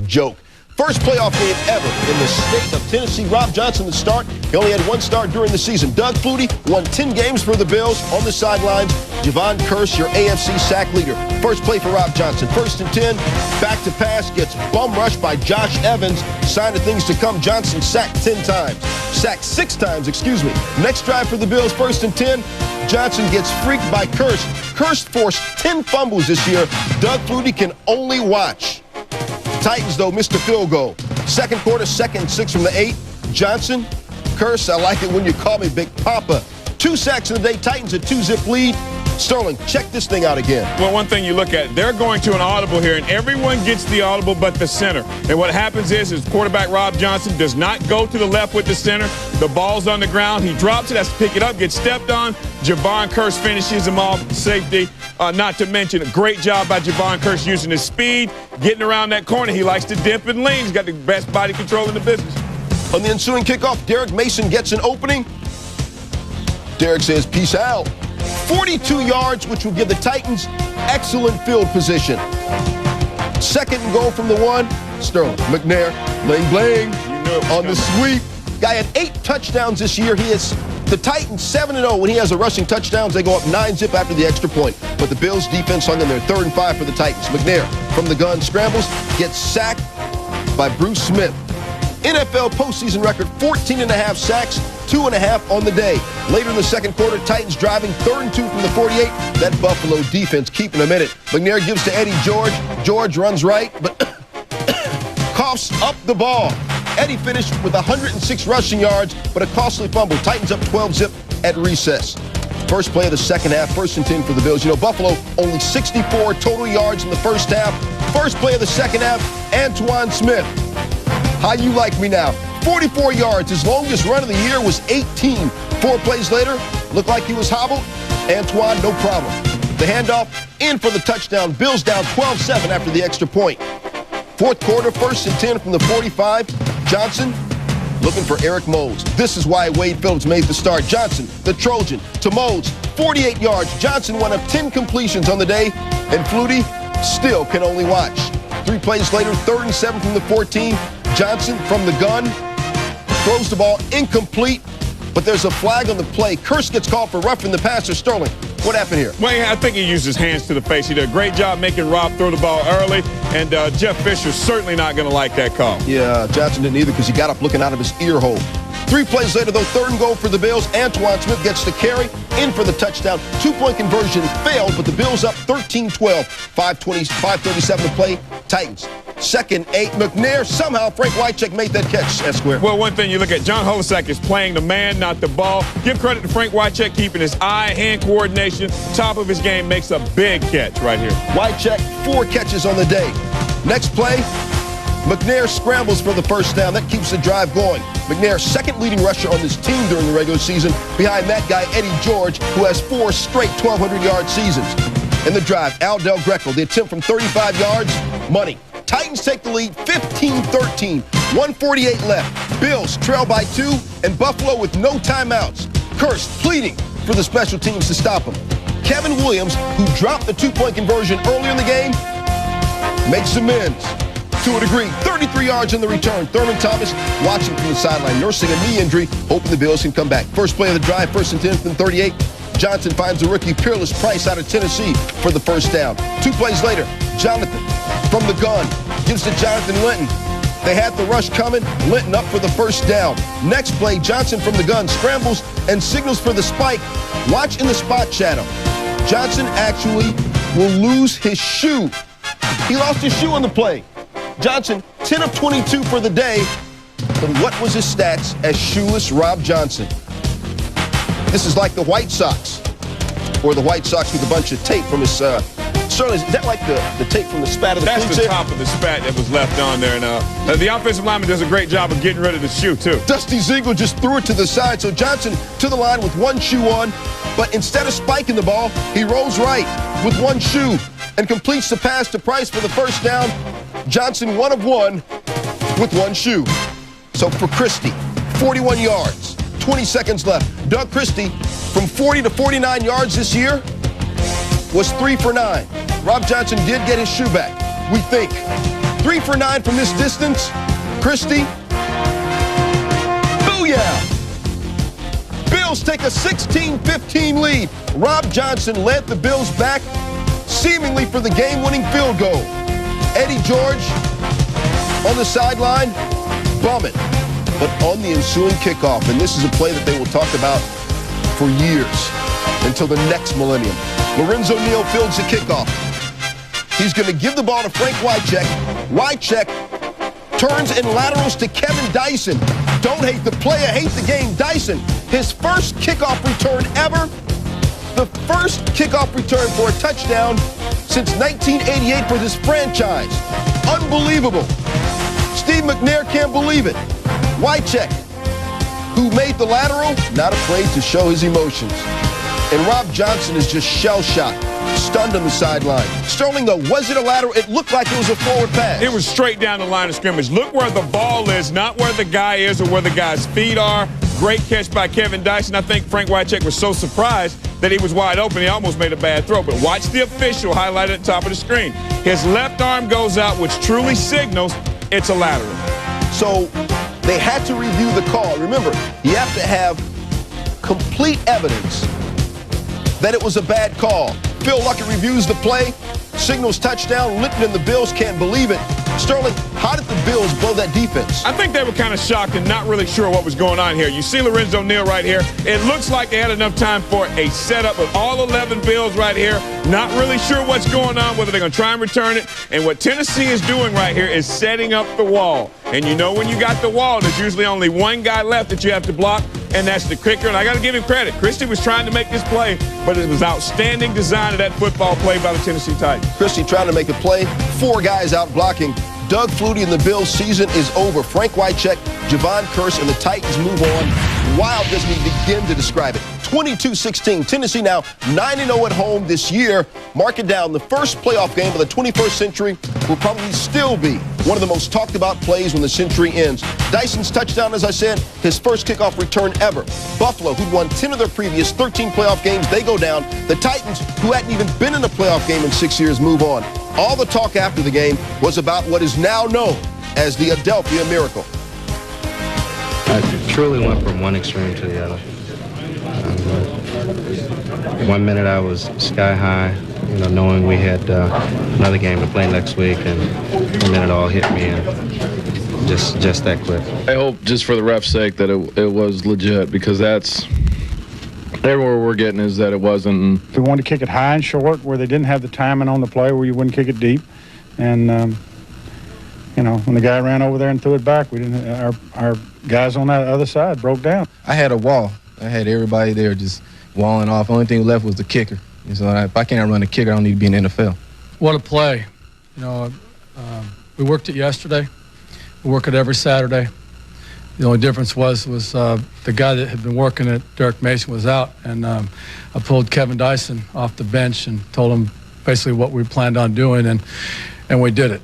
joke. First playoff game ever in the state of Tennessee. Rob Johnson to start. He only had one start during the season. Doug Flutie won 10 games for the Bills. On the sidelines, Javon Kearse, your AFC sack leader. First play for Rob Johnson. 1st and 10. Back to pass. Gets bum rushed by Josh Evans. Sign of things to come. Johnson sacked 10 times. Sacked 6 times, excuse me. Next drive for the Bills, 1st and 10. Johnson gets freaked by Kearse. Kearse forced 10 fumbles this year. Doug Flutie can only watch. Titans, though, missed a field goal. Second quarter, 2nd and 6 from the 8. Johnson, Kearse, I like it when you call me Big Papa. 2 sacks in the day. Titans a 2-zip lead. Sterling, check this thing out again. Well, one thing you look at, they're going to an audible here, and everyone gets the audible but the center. And what happens is quarterback Rob Johnson does not go to the left with the center. The ball's on the ground. He drops it, has to pick it up, gets stepped on. Javon Kearse finishes him off, safety. Not to mention, a great job by Javon Kearse using his speed, getting around that corner. He likes to dip and lean. He's got the best body control in the business. On the ensuing kickoff, Derek Mason gets an opening. Derek says, peace out. 42 yards, which will give the Titans excellent field position. 2nd and goal from the 1. Sterling, McNair, bling, on the sweep. Guy had 8 touchdowns this year. He is the Titans 7-0. When he has a rushing touchdowns, they go up 9-zip after the extra point. But the Bills defense hung in there. 3rd and 5 for the Titans. McNair from the gun scrambles, gets sacked by Bruce Smith. NFL postseason record, 14.5 sacks, 2.5 on the day. Later in the second quarter, Titans driving 3rd and 2 from the 48. That Buffalo defense keeping them in it. McNair gives to Eddie George. George runs right, but coughs up the ball. Eddie finished with 106 rushing yards, but a costly fumble. Titans up 12-zip at recess. First play of the second half, 1st and 10 for the Bills. You know, Buffalo only 64 total yards in the first half. First play of the second half, Antoine Smith. How you like me now? 44 yards. His longest run of the year was 18. 4 plays later, looked like he was hobbled. Antoine, no problem. The handoff, in for the touchdown. Bills down 12-7 after the extra point. 4th quarter, 1st and 10 from the 45. Johnson looking for Eric Moulds. This is why Wade Phillips made the start. Johnson, the Trojan, to Moulds, 48 yards. Johnson one of 10 completions on the day, and Flutie still can only watch. 3 plays later, 3rd and 7 from the 14. Johnson from the gun throws the ball incomplete, but there's a flag on the play. Kearse gets called for roughing the passer. Sterling, what happened here? Well, I think he used his hands to the face. He did a great job making Rob throw the ball early, and Jeff Fisher's certainly not going to like that call. Yeah, Johnson didn't either because he got up looking out of his ear hole. 3 plays later, though, 3rd and goal for the Bills. Antoine Smith gets the carry, in for the touchdown. 2-point conversion failed, but the Bills up 13-12. 5:37 to play. Titans. 2nd, 8. McNair, somehow Frank Wycheck made that catch, S-square. Well, one thing you look at, John Holosack is playing the man, not the ball. Give credit to Frank Wycheck keeping his eye-hand coordination. Top of his game, makes a big catch right here. Wycheck, 4 catches on the day. Next play, McNair scrambles for the first down. That keeps the drive going. McNair, 2nd leading rusher on this team during the regular season, behind that guy, Eddie George, who has 4 straight 1,200-yard seasons. In the drive, Al Del Greco, the attempt from 35 yards, money. Titans take the lead, 15-13, 1:48 left. Bills trail by 2, and Buffalo with no timeouts. Kearse pleading for the special teams to stop him. Kevin Williams, who dropped the 2-point conversion earlier in the game, makes amends to a degree. 33 yards in the return. Thurman Thomas watching from the sideline, nursing a knee injury, hoping the Bills can come back. First play of the drive, 1st and 10 from 38. Johnson finds the rookie Peerless Price out of Tennessee for the first down. 2 plays later, Jonathan from the gun gives to Jonathan Linton. They had the rush coming. Linton up for the first down. Next play, Johnson from the gun scrambles and signals for the spike. Watch in the spot shadow. Johnson actually will lose his shoe. He lost his shoe on the play. Johnson, 10 of 22 for the day. But what was his stats as shoeless Rob Johnson? This is like the White Sox, or the White Sox with a bunch of tape from his, Sterling, is that like the tape from the spat of the That's cleats the there? top of the spat that was left on there. And the offensive lineman does a great job of getting rid of the shoe, too. Dusty Ziegler just threw it to the side, so Johnson to the line with 1 shoe on, but instead of spiking the ball, he rolls right with 1 shoe and completes the pass to Price for the first down. Johnson 1 of 1 with 1 shoe. So for Christie, 41 yards. 20 seconds left. Doug Christie, from 40 to 49 yards this year, was 3 for 9. Rob Johnson did get his shoe back, we think. 3 for 9 from this distance. Christie. Booyah! Bills take a 16-15 lead. Rob Johnson led the Bills back, seemingly for the game-winning field goal. Eddie George on the sideline, bumming. But on the ensuing kickoff, and this is a play that they will talk about for years, until the next millennium. Lorenzo Neal fields the kickoff. He's going to give the ball to Frank Wycheck. Wycheck turns and laterals to Kevin Dyson. Don't hate the player, hate the game. Dyson, his first kickoff return ever. The first kickoff return for a touchdown since 1988 for this franchise. Unbelievable. Steve McNair can't believe it. Wycheck, who made the lateral, not afraid to show his emotions. And Rob Johnson is just shell-shocked, stunned on the sideline. Sterling, though, was it a lateral? It looked like it was a forward pass. It was straight down the line of scrimmage. Look where the ball is, not where the guy is or where the guy's feet are. Great catch by Kevin Dyson. I think Frank Wycheck was so surprised that he was wide open, he almost made a bad throw. But watch the official highlighted at the top of the screen. His left arm goes out, which truly signals it's a lateral. So they had to review the call. Remember, you have to have complete evidence that it was a bad call. Phil Luckett reviews the play, signals touchdown. Litton and the Bills can't believe it. Sterling, how did the Bills blow that defense? I think they were kind of shocked and not really sure what was going on here. You see Lorenzo Neal right here. It looks like they had enough time for a setup of all 11 Bills right here. Not really sure what's going on, whether they're going to try and return it. And what Tennessee is doing right here is setting up the wall. And you know when you got the wall, there's usually only one guy left that you have to block, and that's the kicker. And I got to give him credit. Christie was trying to make this play, but it was outstanding design of that football play by the Tennessee Titans. Christie trying to make a play. 4 guys out blocking. Doug Flutie and the Bills' season is over. Frank Wycheck, Javon Curse, and the Titans move on. Wild doesn't even begin to describe it. 22-16. Tennessee now 9-0 at home this year. Mark it down. The first playoff game of the 21st century will probably still be one of the most talked about plays when the century ends. Dyson's touchdown, as I said, his first kickoff return ever. Buffalo, who'd won 10 of their previous 13 playoff games, they go down. The Titans, who hadn't even been in a playoff game in 6 years, move on. All the talk after the game was about what is now known as the Adelphia Miracle. I truly went from one extreme to the other. 1 minute I was sky high, knowing we had another game to play next week, and 1 minute all hit me, and just that quick. I hope, just for the ref's sake, that it was legit, because that's everywhere we're getting is that it wasn't. We wanted to kick it high and short, where they didn't have the timing on the play, where you wouldn't kick it deep, and when the guy ran over there and threw it back, we didn't. Our guys on that other side broke down. I had a wall. I had everybody there just walling off. Only thing left was the kicker. So if I can't run the kicker, I don't need to be in the NFL. What a play. We worked it yesterday. We work it every Saturday. The only difference was the guy that had been working it, Derek Mason, was out, and I pulled Kevin Dyson off the bench and told him basically what we planned on doing, and we did it.